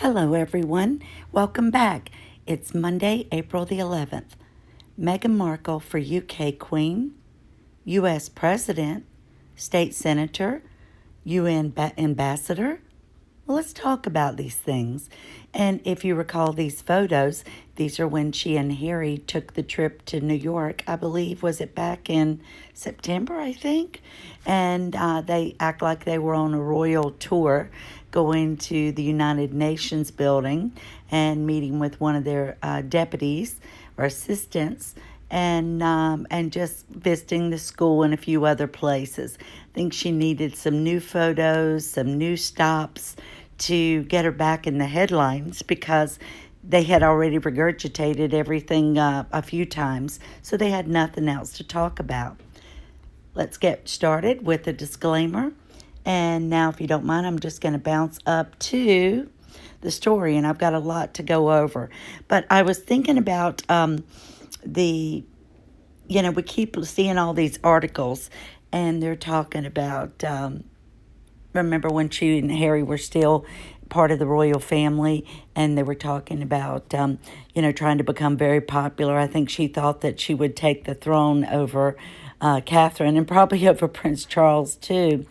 Hello, everyone. Welcome back. It's Monday, April the 11th. Meghan Markle for UK Queen, US President, State Senator, UN Ambassador. Well, let's talk about these things. And if you recall these photos, these are when she and Harry took the trip to New York. I believe, was it back in September, I think? And they act like they were on a royal tour going to the United Nations building and meeting with one of their deputies or assistants and just visiting the school and a few other places. I think she needed some new photos, some new stops to get her back in the headlines because they had already regurgitated everything a few times, so they had nothing else to talk about. Let's get started with a disclaimer. And now, if you don't mind, I'm just going to bounce up to the story, and I've got a lot to go over. But I was thinking about we keep seeing all these articles, and they're talking about, remember when she and Harry were still part of the royal family, and they were talking about, trying to become very popular. I think she thought that she would take the throne over Catherine and probably over Prince Charles, too.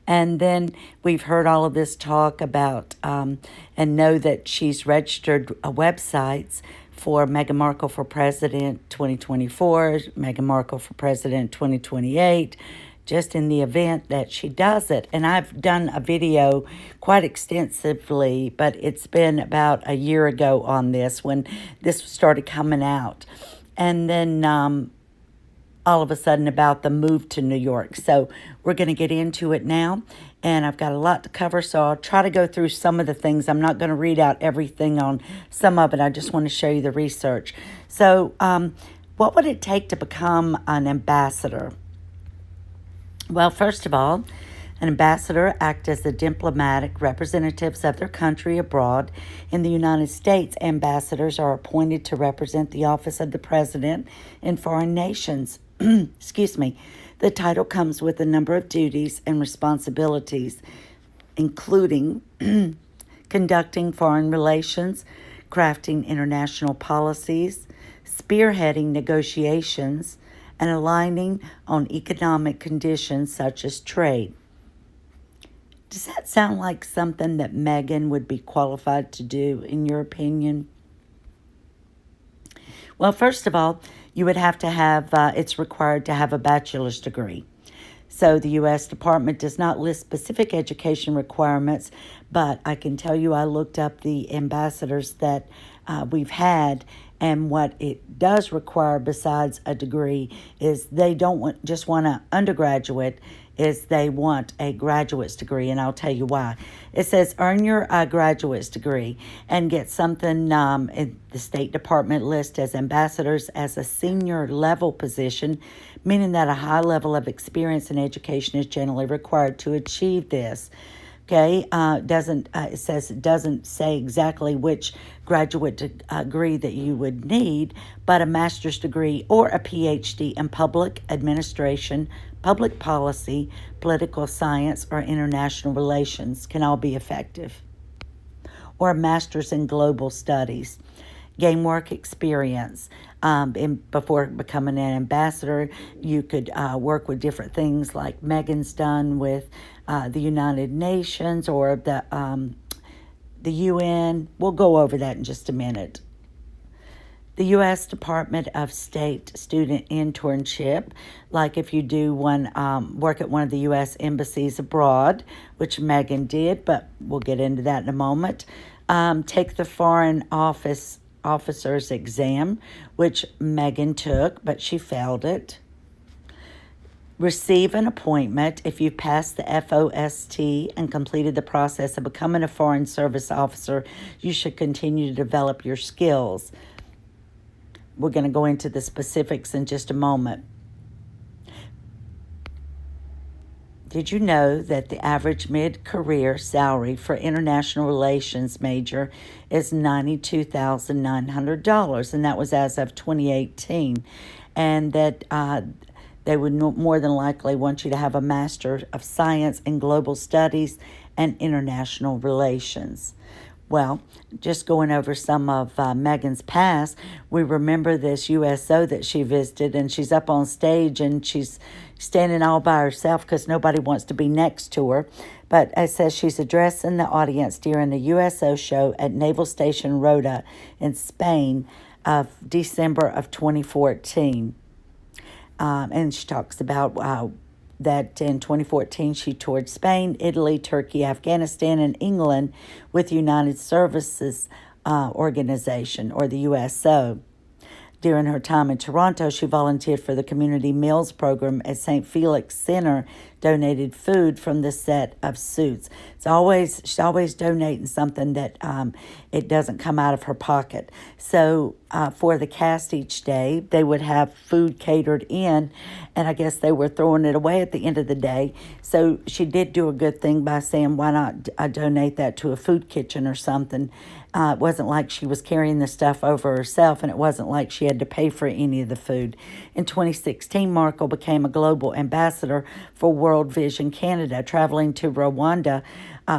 And then we've heard all of this talk about and know that she's registered websites for Meghan Markle for President 2024, Meghan Markle for President 2028, just in the event that she does it. And I've done a video quite extensively, but it's been about a year ago on this when this started coming out. And then all of a sudden about the move to New York. So we're going to get into it now, and I've got a lot to cover, so I'll try to go through some of the things. I'm not going to read out everything on some of it. I just want to show you the research. So what would it take to become an ambassador? Well, first of all, an ambassador acts as the diplomatic representatives of their country abroad. In the United States, ambassadors are appointed to represent the office of the president in foreign nations. Excuse me. The title comes with a number of duties and responsibilities, including conducting foreign relations, crafting international policies, spearheading negotiations, and aligning on economic conditions such as trade. Does that sound like something that Meghan would be qualified to do, in your opinion? Well, first of all, you would have to have, it's required to have a bachelor's degree. So the U.S. Department does not list specific education requirements, but I can tell you I looked up the ambassadors that we've had, and what it does require besides a degree is they don't just want an undergraduate, is they want a graduate's degree, and I'll tell you why. It says earn your graduate's degree and get something in the State Department list as ambassadors as a senior level position, meaning that a high level of experience and education is generally required to achieve this. Okay, it doesn't say exactly which graduate degree that you would need, but a master's degree or a PhD in public administration, public policy, political science, or international relations can all be effective. Or a master's in global studies. Gain work experience. Before becoming an ambassador, you could work with different things like Meghan's done with the United Nations or the UN. We'll go over that in just a minute. The U.S. Department of State student internship, like if you do work at one of the U.S. embassies abroad, which Meghan did, but we'll get into that in a moment. Take the Foreign Officer's exam, which Meghan took, but she failed it. Receive an appointment. If you've passed the FOST and completed the process of becoming a Foreign Service officer, you should continue to develop your skills. We're going to go into the specifics in just a moment. Did you know that the average mid-career salary for international relations major is $92,900, and that was as of 2018, and that they would more than likely want you to have a Master of Science in Global Studies and International Relations. Well, just going over some of Meghan's past, we remember this USO that she visited, and she's up on stage and she's standing all by herself because nobody wants to be next to her. But it says she's addressing the audience during a USO show at Naval Station Rota in Spain of December of 2014. And she talks about that in 2014 she toured Spain, Italy, Turkey, Afghanistan, and England with United Services Organization, or the USO. During her time in Toronto, she volunteered for the Community Meals Program at St. Felix Center, donated food from the set of suits. She's always donating something that it doesn't come out of her pocket. So for the cast each day, they would have food catered in, and I guess they were throwing it away at the end of the day. So she did do a good thing by saying, why not donate that to a food kitchen or something? It wasn't like she was carrying the stuff over herself, and it wasn't like she had to pay for any of the food. In 2016, Markle became a global ambassador for World Vision Canada, traveling to Rwanda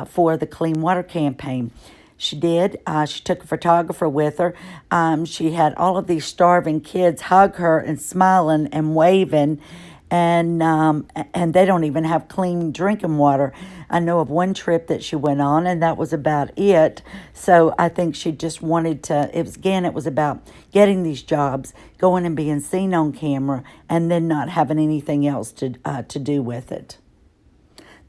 for the Clean Water campaign. She did. She took a photographer with her. She had all of these starving kids hug her and smiling and waving, and they don't even have clean drinking water. I know of one trip that she went on, and that was about it. So I think she just wanted to. It was about getting these jobs, going and being seen on camera, and then not having anything else to do with it.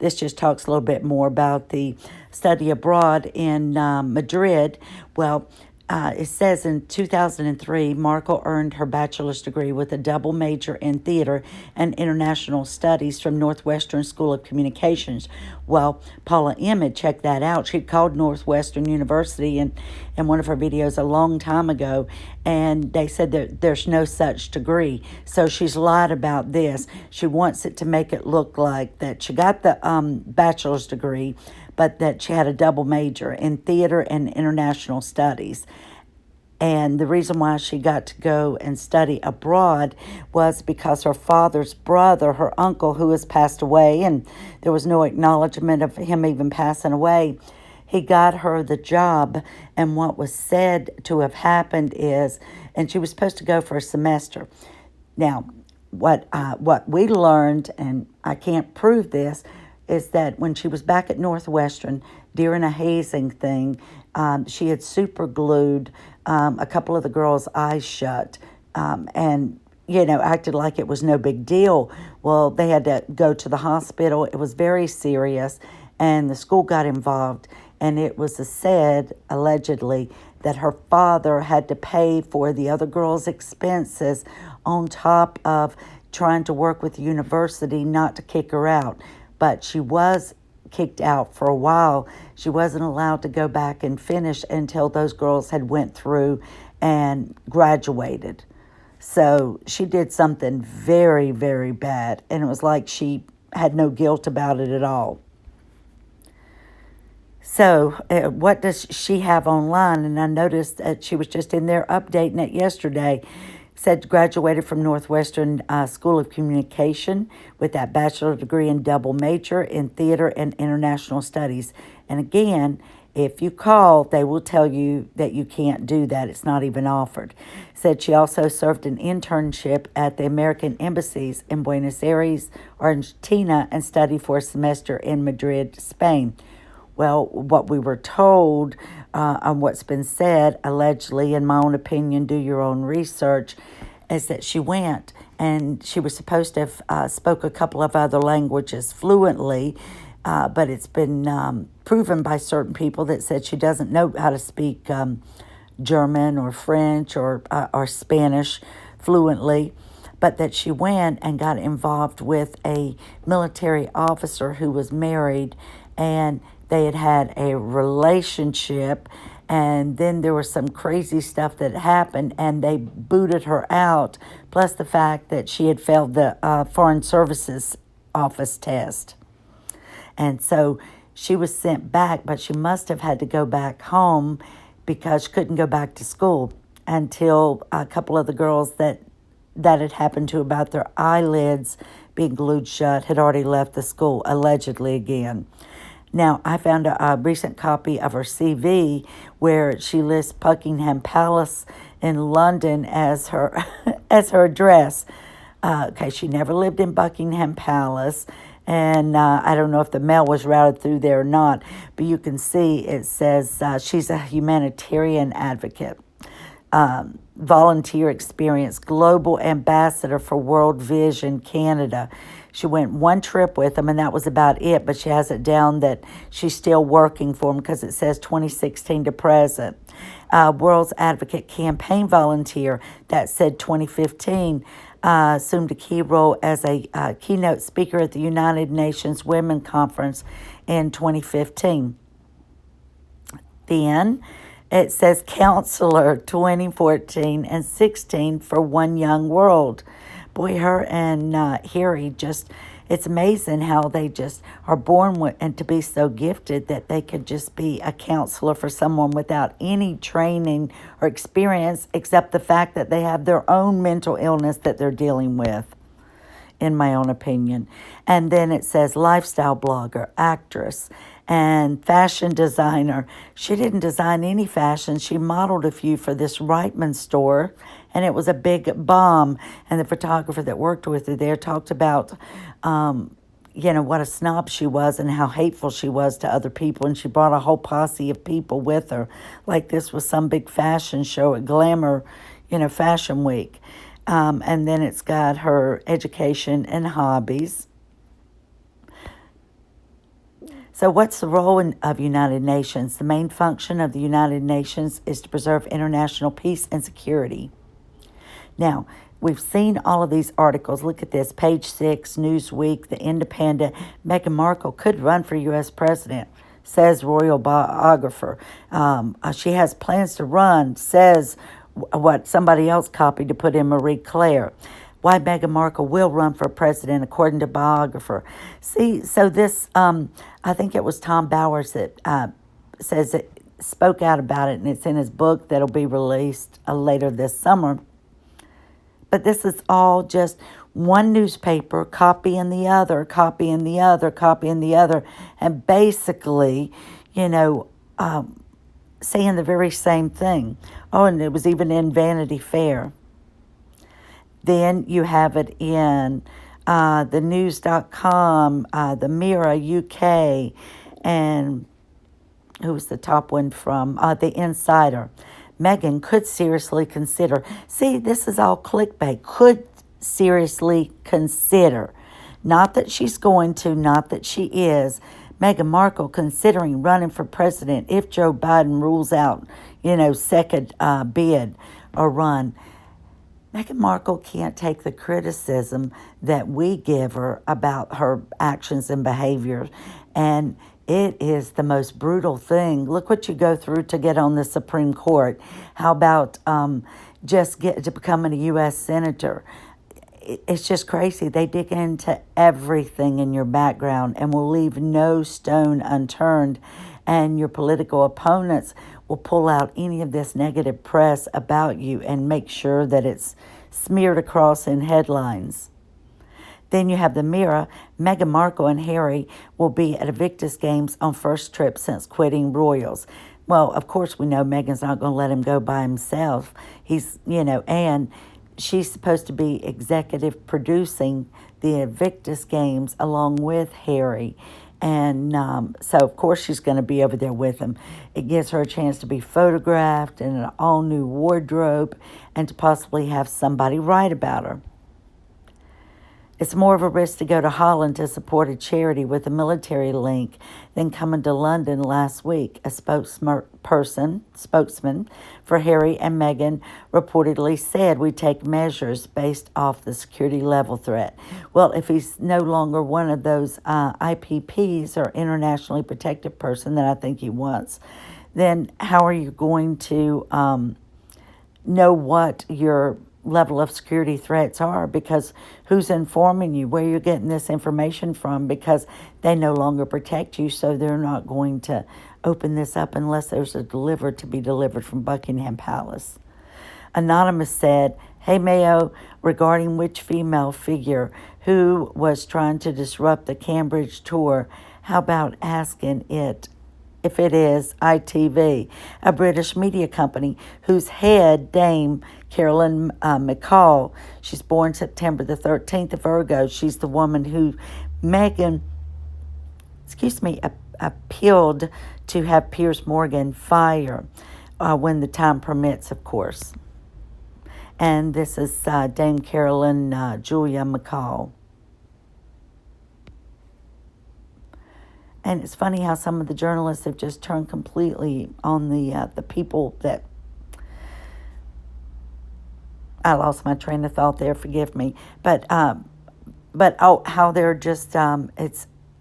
This just talks a little bit more about the study abroad in Madrid. Well, it says in 2003, Markle earned her bachelor's degree with a double major in theater and international studies from Northwestern School of Communications. Well, Paula M. had checked that out. She called Northwestern University in one of her videos a long time ago, and they said that there's no such degree. So she's lied about this. She wants it to make it look like that she got the bachelor's degree, but that she had a double major in theater and international studies. And the reason why she got to go and study abroad was because her father's brother, her uncle, who has passed away, and there was no acknowledgement of him even passing away, he got her the job. And what was said to have happened is, and she was supposed to go for a semester. Now, what we learned, and I can't prove this, is that when she was back at Northwestern during a hazing thing, she had super glued a couple of the girls' eyes shut and, acted like it was no big deal. Well, they had to go to the hospital. It was very serious, and the school got involved, and it was said, allegedly, that her father had to pay for the other girls' expenses on top of trying to work with the university not to kick her out. But she was kicked out for a while. She wasn't allowed to go back and finish until those girls had went through and graduated. So she did something very, very bad, and it was like she had no guilt about it at all. So what does she have online? And I noticed that she was just in there updating it yesterday. Said graduated from Northwestern School of Communication with that bachelor's degree and double major in theater and international studies. And again, if you call, they will tell you that you can't do that. It's not even offered. Said she also served an internship at the American embassies in Buenos Aires, Argentina, and studied for a semester in Madrid, Spain. Well, what we were told on what's been said, allegedly, in my own opinion, do your own research, is that she went and she was supposed to have spoke a couple of other languages fluently, but it's been proven by certain people that said she doesn't know how to speak German or French or Spanish fluently, but that she went and got involved with a military officer who was married, and they had had a relationship, and then there was some crazy stuff that happened, and they booted her out, plus the fact that she had failed the Foreign Services Office test. And so she was sent back, but she must have had to go back home because she couldn't go back to school until a couple of the girls that had happened to about their eyelids being glued shut had already left the school, allegedly again. Now, I found a recent copy of her CV where she lists Buckingham Palace in London as her as her address. Okay, she never lived in Buckingham Palace, and I don't know if the mail was routed through there or not, but you can see it says she's a humanitarian advocate. Volunteer experience, global ambassador for World Vision Canada. She went one trip with them, and that was about it, but she has it down that she's still working for them because it says 2016 to present. World's Advocate Campaign volunteer, that said 2015, assumed a key role as a keynote speaker at the United Nations Women Conference in 2015. Then it says counselor 2014 and 16 for One Young World. Boy, her and Harry just, it's amazing how they just are born with, and to be so gifted that they could just be a counselor for someone without any training or experience except the fact that they have their own mental illness that they're dealing with, in my own opinion. And then it says lifestyle blogger, actress, and fashion designer. She didn't design any fashion. She modeled a few for this Reitman store, and it was a big bomb. And the photographer that worked with her there talked about, what a snob she was and how hateful she was to other people. And she brought a whole posse of people with her, like this was some big fashion show at Glamour, Fashion Week. And then it's got her education and hobbies. So what's the role of United Nations? The main function of the United Nations is to preserve international peace and security. Now, we've seen all of these articles. Look at this, page 6, Newsweek, The Independent. Meghan Markle could run for U.S. president, says royal biographer. She has plans to run, says what somebody else copied to put in Marie Claire. Why Meghan Markle will run for president, according to biographer. See, so this, I think it was Tom Bowers that says it, spoke out about it, and it's in his book that'll be released later this summer. But this is all just one newspaper copying the other, copying the other, copying the other, and basically, saying the very same thing. Oh, and it was even in Vanity Fair. Then you have it in the news.com, the Mirror UK, and who was the top one from? The Insider. Meghan could seriously consider. See, this is all clickbait. Could seriously consider. Not that she's going to, not that she is. Meghan Markle considering running for president if Joe Biden rules out, second bid or run. Meghan Markle can't take the criticism that we give her about her actions and behavior, and it is the most brutal thing. Look what you go through to get on the Supreme Court. How about just get to becoming a U.S. Senator? It's just crazy. They dig into everything in your background and will leave no stone unturned, and your political opponents will pull out any of this negative press about you and make sure that it's smeared across in headlines. Then you have the Mirror. Meghan Markle and Harry will be at Invictus Games on first trip since quitting Royals. Well, of course we know Meghan's not going to let him go by himself. He's, and she's supposed to be executive producing the Invictus Games along with Harry. And so, of course, she's going to be over there with him. It gives her a chance to be photographed in an all-new wardrobe and to possibly have somebody write about her. It's more of a risk to go to Holland to support a charity with a military link than coming to London last week. A spokesman for Harry and Meghan reportedly said, "We take measures based off the security level threat." Well, if he's no longer one of those IPPs or internationally protected person that I think he wants, then how are you going to know what your level of security threats are? Because who's informing you where you're getting this information from? Because they no longer protect you, so they're not going to open this up unless there's a to be delivered from Buckingham Palace. Anonymous said, "Hey Mayo, regarding which female figure who was trying to disrupt the Cambridge tour How about asking it if it is ITV, a British media company whose head, Dame Carolyn McCall, she's born September the 13th of Virgo. She's the woman who Meghan, appealed to have Piers Morgan fire when the time permits, of course. And this is Dame Carolyn Julia McCall. And it's funny how some of the journalists have just turned completely on the people that... I lost my train of thought there, forgive me. But how they're just...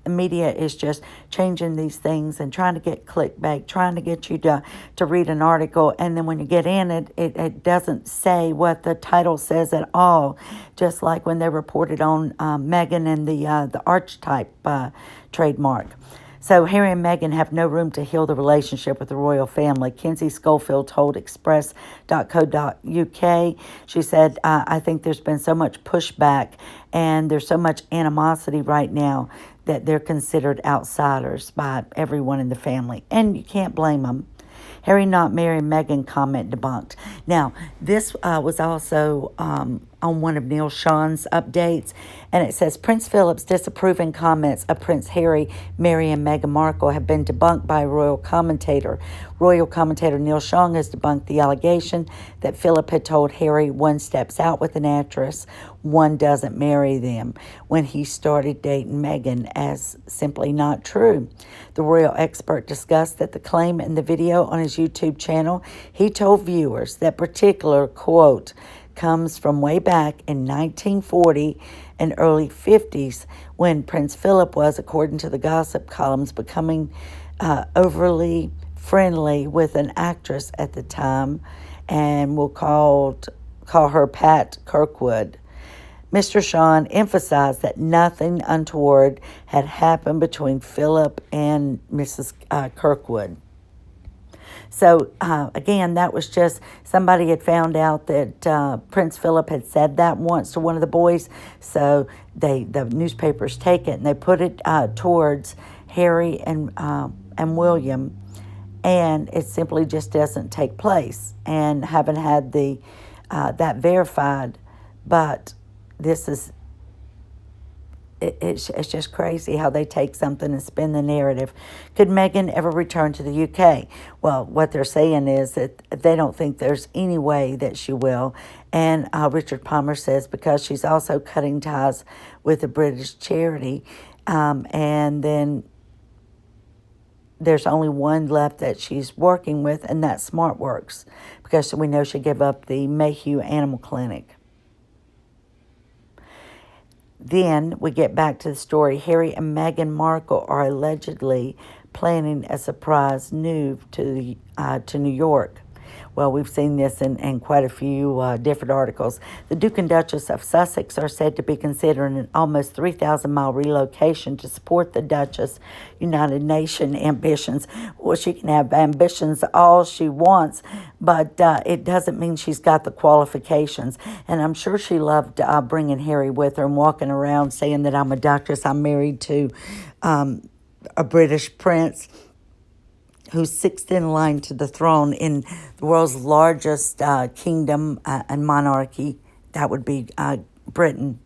media is just changing these things and trying to get clickbait, trying to get you to read an article, and then when you get in it, it doesn't say what the title says at all, just like when they reported on Meghan and the archetype trademark. So Harry and Meghan have no room to heal the relationship with the royal family. Kinsey Schofield told Express.co.uk, she said, I think there's been so much pushback and there's so much animosity right now that they're considered outsiders by everyone in the family. And you can't blame them. Harry not marrying Meghan comment debunked. Now, this was also on one of Neil Sean's updates, and it says Prince Philip's disapproving comments of Prince Harry marrying Meghan Markle have been debunked by a royal commentator. Royal commentator Neil Sean has debunked the allegation that Philip had told Harry one steps out with an actress, one doesn't marry them, when he started dating Meghan, as simply not true. The royal expert discussed that the claim in the video on his YouTube channel, he told viewers that particular quote comes from way back in 1940 and early 50s when Prince Philip was, according to the gossip columns, becoming overly friendly with an actress at the time, and we'll call her Pat Kirkwood. Mr. Sean emphasized that nothing untoward had happened between Philip and Mrs. Kirkwood. So, again, that was just somebody had found out that Prince Philip had said that once to one of the boys. So the newspapers take it and they put it towards Harry and William, and it simply just doesn't take place. And haven't had that verified, but this is... It's just crazy how they take something and spin the narrative. Could Meghan ever return to the UK? Well, what they're saying is that they don't think there's any way that she will. And Richard Palmer says because she's also cutting ties with a British charity. And then there's only one left that she's working with, and that's SmartWorks, because we know she gave up the Mayhew Animal Clinic. Then we get back to the story. Harry and Meghan Markle are allegedly planning a surprise move to New York. Well, we've seen this in quite a few different articles. The Duke and Duchess of Sussex are said to be considering an almost 3,000-mile relocation to support the Duchess' United Nations ambitions. Well, she can have ambitions all she wants, but it doesn't mean she's got the qualifications. And I'm sure she loved bringing Harry with her and walking around saying that I'm a duchess, I'm married to a British prince who's sixth in line to the throne in the world's largest kingdom and monarchy. That would be Britain.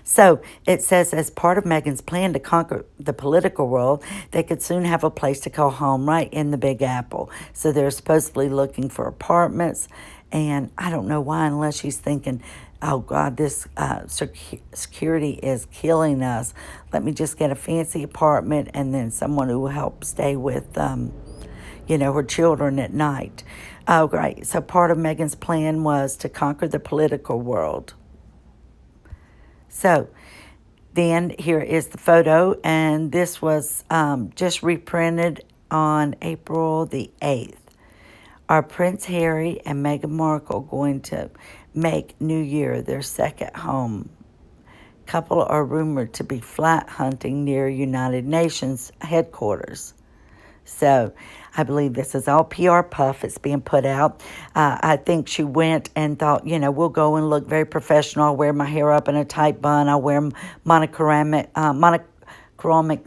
So it says, as part of Meghan's plan to conquer the political world, they could soon have a place to call home right in the Big Apple. So they're supposedly looking for apartments, and I don't know why, unless she's thinking, oh, God, this security is killing us. Let me just get a fancy apartment and then someone who will help stay with her children at night. Oh, great. So part of Meghan's plan was to conquer the political world. So then here is the photo, and this was just reprinted on April the 8th. Are Prince Harry and Meghan Markle going to make New Year their second home? Couple are rumored to be flat hunting near United Nations headquarters. So I believe this is all PR puff. It's being put out. I think she went and thought, we'll go and look very professional. I'll wear my hair up in a tight bun. I'll wear monochromatic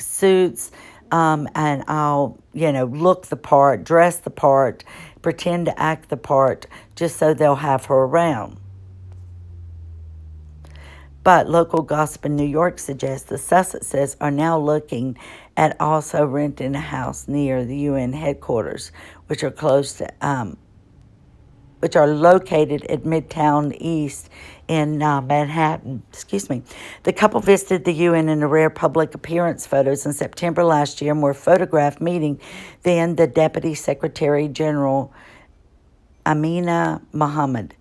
suits. and I'll, look the part, dress the part, pretend to act the part, just so they'll have her around. But local gossip in New York suggests the Sussexes are now looking at also renting a house near the UN headquarters, which are which are located at Midtown East in Manhattan. Excuse me. The couple visited the UN in a rare public appearance photos in September last year and were photographed meeting then the Deputy Secretary General Amina Mohammed.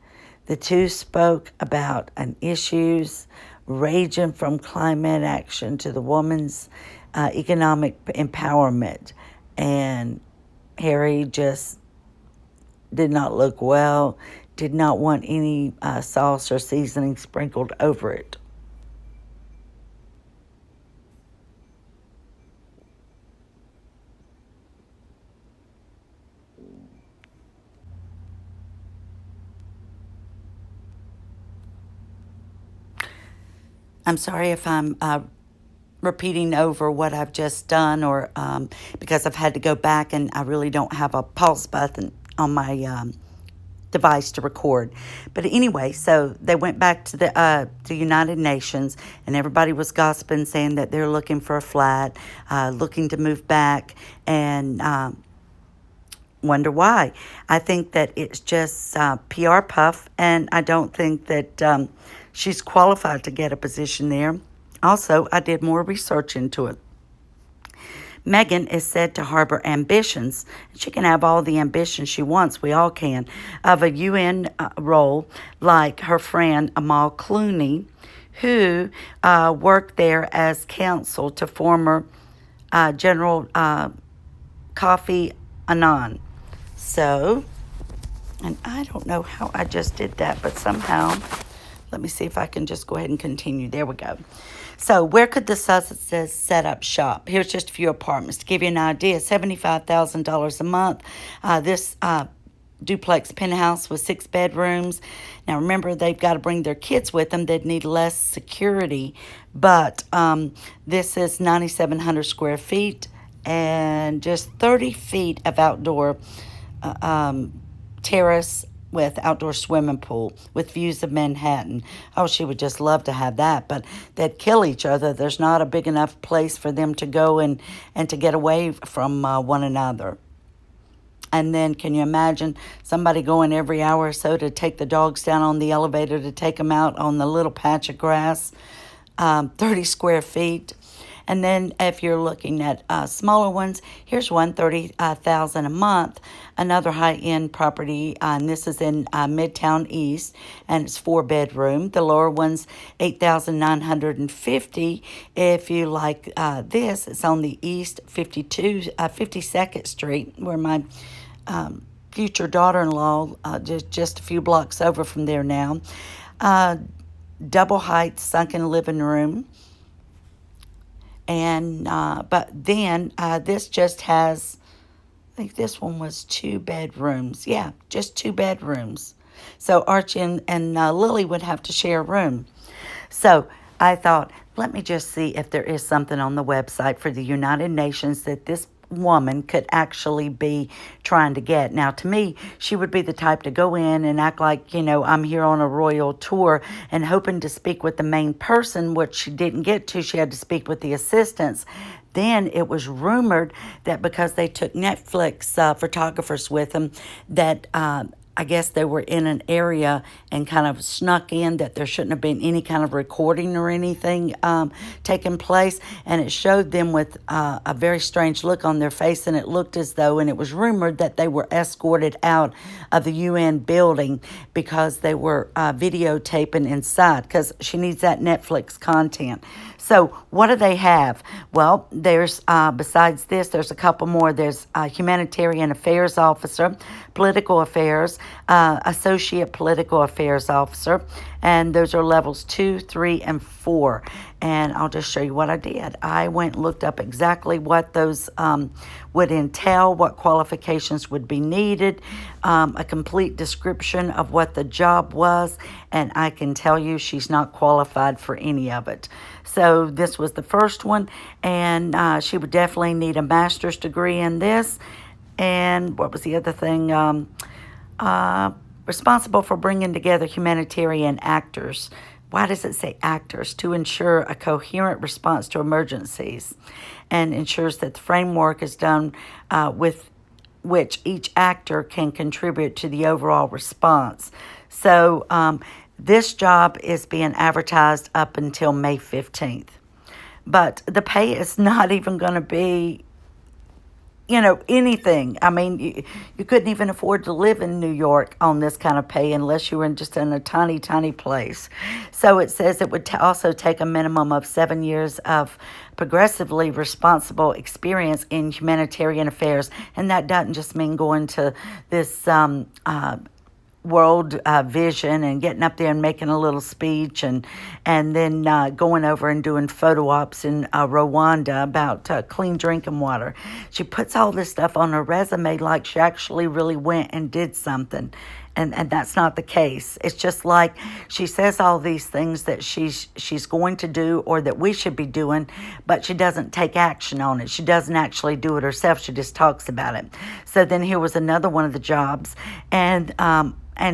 The two spoke about issues ranging from climate action to the woman's economic empowerment. And Harry just did not look well, did not want any sauce or seasoning sprinkled over it. I'm sorry if I'm repeating over what I've just done, or because I've had to go back and I really don't have a pause button on my device to record. But anyway, so they went back to the United Nations, and everybody was gossiping, saying that they're looking for a flat, looking to move back, and wonder why. I think that it's just PR puff, and I don't think that she's qualified to get a position there. Also, I did more research into it. Meghan is said to harbor ambitions. She can have all the ambition she wants, we all can, of a UN role like her friend Amal Clooney, who worked there as counsel to former General Kofi Annan. So, and I don't know how I just did that, but somehow, let me see if I can just go ahead and continue. There we go. So where could the Sussexes set up shop? Here's just a few apartments to give you an idea. $75,000 a month. This duplex penthouse with 6 bedrooms. Now remember, they've got to bring their kids with them. They'd need less security. But this is 9,700 square feet and just 30 feet of outdoor terrace with outdoor swimming pool with views of Manhattan. Oh, she would just love to have that, but they'd kill each other. There's not a big enough place for them to go and to get away from one another. And then can you imagine somebody going every hour or so to take the dogs down on the elevator to take them out on the little patch of grass, 30 square feet. And then if you're looking at smaller ones, here's one, $30,000 a month. Another high-end property, and this is in Midtown East, and it's 4-bedroom. The lower one's $8,950. If you like this, it's on the East 52nd Street, where my future daughter-in-law, just a few blocks over from there now. Double height sunken living room. And but then this just has, I think this one was 2 bedrooms. Yeah, just 2 bedrooms. So Archie and Lily would have to share a room. So I thought, let me just see if there is something on the website for the United Nations that this woman could actually be trying to get. Now, to me, she would be the type to go in and act like, I'm here on a royal tour and hoping to speak with the main person, which she didn't get to. She had to speak with the assistants. Then it was rumored that because they took Netflix photographers with them, that I guess they were in an area and kind of snuck in, that there shouldn't have been any kind of recording or anything taking place. And it showed them with a very strange look on their face, and it looked as though, and it was rumored that they were escorted out of the UN building because they were videotaping inside, because she needs that Netflix content. So what do they have? Well, there's, besides this, there's a couple more. There's a humanitarian affairs officer, political affairs, associate political affairs officer, and those are levels 2, 3, and 4. And I'll just show you what I did. I went and looked up exactly what those would entail, what qualifications would be needed, a complete description of what the job was, and I can tell you she's not qualified for any of it. So this was the first one, and she would definitely need a master's degree in this. And what was the other thing? Responsible for bringing together humanitarian actors. Why does it say actors? To ensure a coherent response to emergencies, and ensures that the framework is done with which each actor can contribute to the overall response. So this job is being advertised up until May 15th. But the pay is not even going to be, anything. I mean, you couldn't even afford to live in New York on this kind of pay unless you were just in a tiny, tiny place. So it says it would also take a minimum of 7 years of progressively responsible experience in humanitarian affairs. And that doesn't just mean going to this world vision and getting up there and making a little speech and then going over and doing photo ops in Rwanda about clean drinking water. She puts all this stuff on her resume like she actually really went and did something. And that's not the case. It's just like she says all these things that she's going to do or that we should be doing, but she doesn't take action on it. She doesn't actually do it herself. She just talks about it. So then here was another one of the jobs, and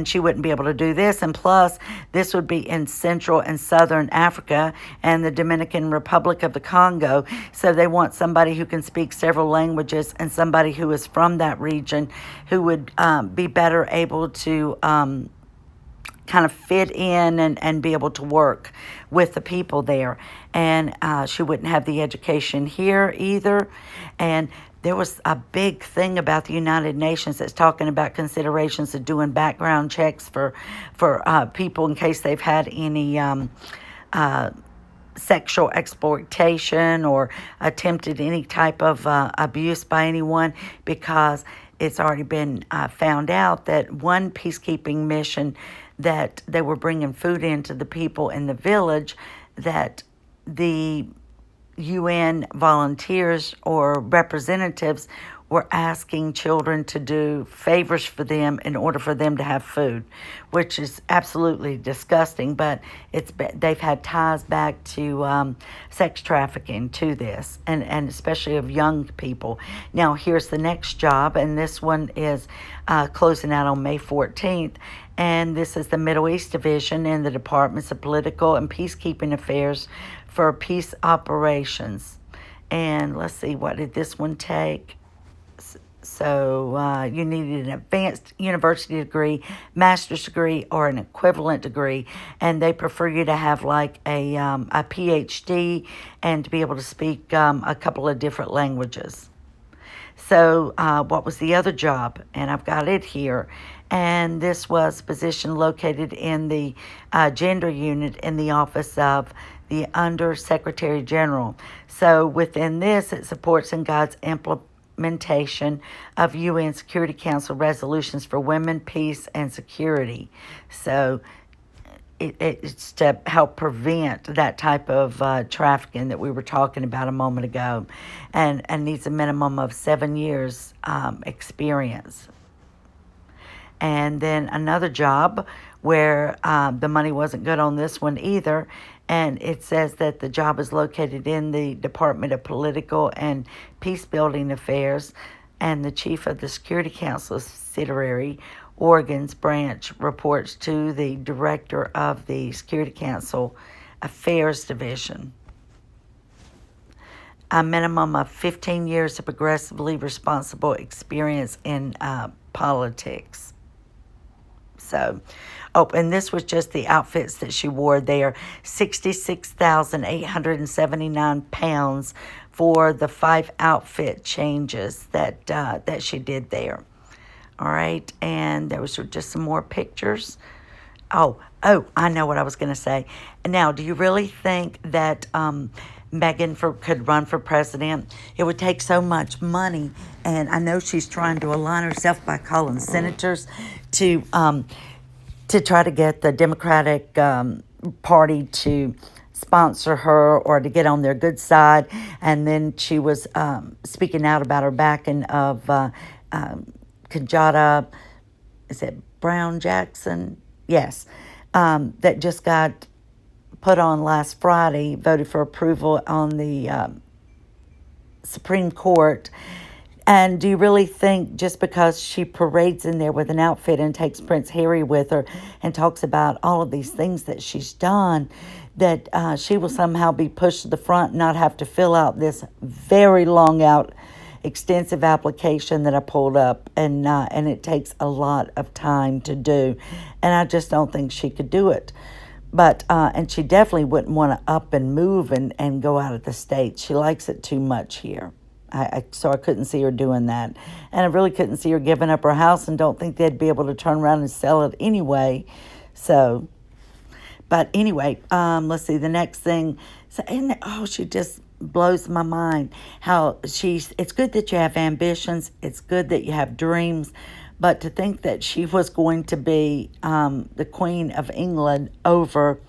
she wouldn't be able to do this. And plus, this would be in Central and Southern Africa and the Dominican Republic of the Congo. So they want somebody who can speak several languages and somebody who is from that region who would be better able to kind of fit in and be able to work with the people there. And she wouldn't have the education here either. And there was a big thing about the United Nations that's talking about considerations of doing background checks for people in case they've had any sexual exploitation or attempted any type of abuse by anyone, because it's already been found out that one peacekeeping mission that they were bringing food into the people in the village, that the UN volunteers or representatives were asking children to do favors for them in order for them to have food, which is absolutely disgusting. But they've had ties back to sex trafficking to this, and especially of young people. Now here's the next job, and this one is closing out on May 14th. And this is the Middle East Division in the Departments of Political and Peacekeeping Affairs for peace operations. And let's see, what did this one take? So you needed an advanced university degree, master's degree, or an equivalent degree, and they prefer you to have like a PhD and to be able to speak a couple of different languages. So what was the other job? And I've got it here. And this was a position located in the gender unit in the office of the Under Secretary General. So within this, it supports and guides implementation of UN Security Council resolutions for women, peace, and security. So it's to help prevent that type of trafficking that we were talking about a moment ago, and needs a minimum of 7 years experience. And then another job where the money wasn't good on this one either, and it says that the job is located in the Department of Political and Peacebuilding Affairs, and the chief of the Security Council subsidiary organs branch reports to the director of the Security Council Affairs Division. A minimum of 15 years of progressively responsible experience in politics. So, and this was just the outfits that she wore there. 66,879 pounds for the 5 outfit changes that she did there. All right, and there was just some more pictures. Oh, I know what I was going to say. Now, do you really think that Meghan could run for president? It would take so much money, and I know she's trying to align herself by calling senators to try to get the Democratic Party to sponsor her or to get on their good side. And then she was speaking out about her backing of Kajada, is it Brown Jackson? Yes, that just got put on last Friday, voted for approval on the Supreme Court. And do you really think just because she parades in there with an outfit and takes Prince Harry with her and talks about all of these things that she's done, that she will somehow be pushed to the front and not have to fill out this very long out, extensive application that I pulled up, and it takes a lot of time to do, and I just don't think she could do it. But and she definitely wouldn't want to up and move and go out of the state. She likes it too much here. So I couldn't see her doing that. And I really couldn't see her giving up her house, and don't think they'd be able to turn around and sell it anyway. So, but anyway, let's see, the next thing. So, she just blows my mind how it's good that you have ambitions. It's good that you have dreams. But to think that she was going to be the Queen of England over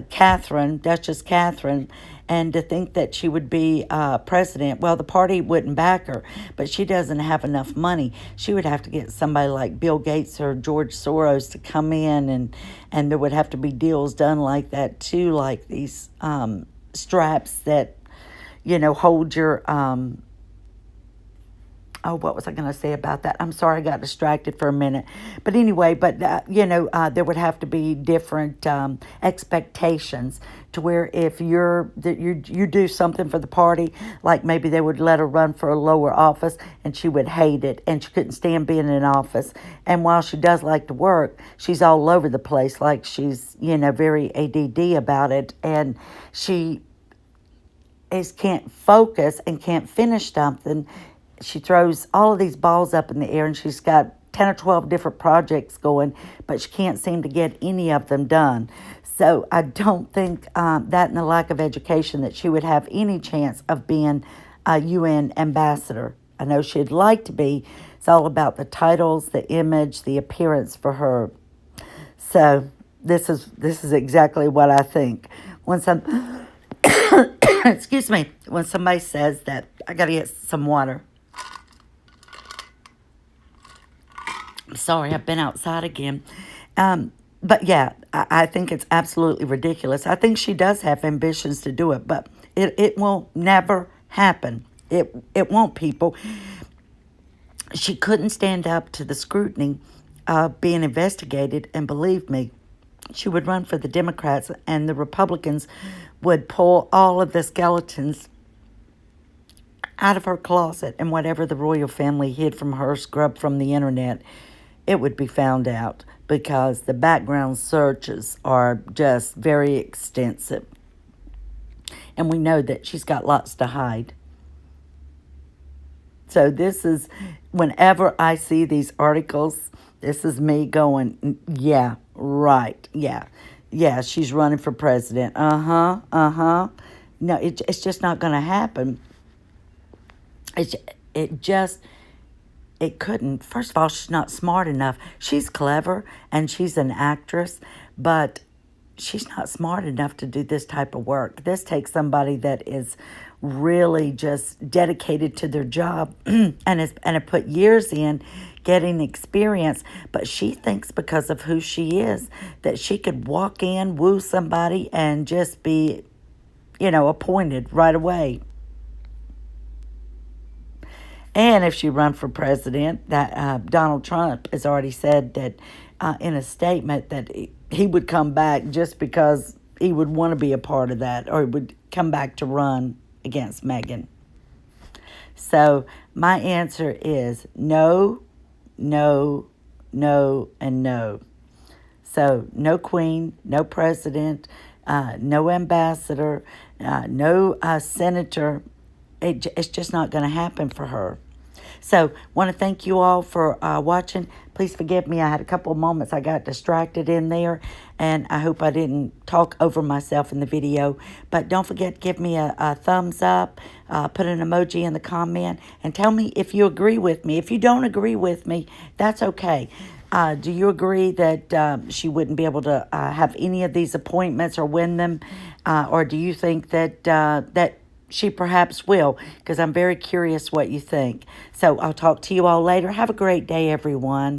Catherine, Duchess Catherine, and to think that she would be president. Well, the party wouldn't back her, but she doesn't have enough money. She would have to get somebody like Bill Gates or George Soros to come in, and there would have to be deals done like that too, like these straps that, hold your... what was I going to say about that? I'm sorry, I got distracted for a minute. But anyway, there would have to be different expectations to where if you do something for the party, like maybe they would let her run for a lower office and she would hate it and she couldn't stand being in office. And while she does like to work, she's all over the place, like she's, very ADD about it. And she can't focus and can't finish something. She throws all of these balls up in the air, and she's got 10 or 12 different projects going, but she can't seem to get any of them done. So I don't think that and the lack of education that she would have any chance of being a UN ambassador. I know she'd like to be. It's all about the titles, the image, the appearance for her. So this is exactly what I think. When excuse me, when somebody says that, I got to get some water. Sorry, I've been outside again. But yeah, I think it's absolutely ridiculous. I think she does have ambitions to do it, but it will never happen. It won't, people. She couldn't stand up to the scrutiny of being investigated, and believe me, she would run for the Democrats, and the Republicans would pull all of the skeletons out of her closet, and whatever the royal family hid from her, scrubbed from the internet, it would be found out, because the background searches are just very extensive. And we know that she's got lots to hide. So this is, whenever I see these articles, this is me going, yeah, right, yeah, she's running for president. No, it's just not going to happen. It couldn't. First of all, she's not smart enough. She's clever and she's an actress, but she's not smart enough to do this type of work. This takes somebody that is really just dedicated to their job and have put years in getting experience. But she thinks because of who she is that she could walk in, woo somebody, and just be, appointed right away. And if she run for president, that Donald Trump has already said that in a statement that he would come back just because he would want to be a part of that, or he would come back to run against Meghan. So my answer is no, no, no, and no. So no queen, no president, no ambassador, no senator. It's just not going to happen for her. So want to thank you all for watching. Please forgive me. I had a couple of moments I got distracted in there, and I hope I didn't talk over myself in the video. But don't forget to give me a thumbs up, put an emoji in the comment, and tell me if you agree with me. If you don't agree with me, that's okay. Do you agree that she wouldn't be able to have any of these appointments or win them? Or do you think that she perhaps will? Because I'm very curious what you think. So I'll talk to you all later. Have a great day, everyone.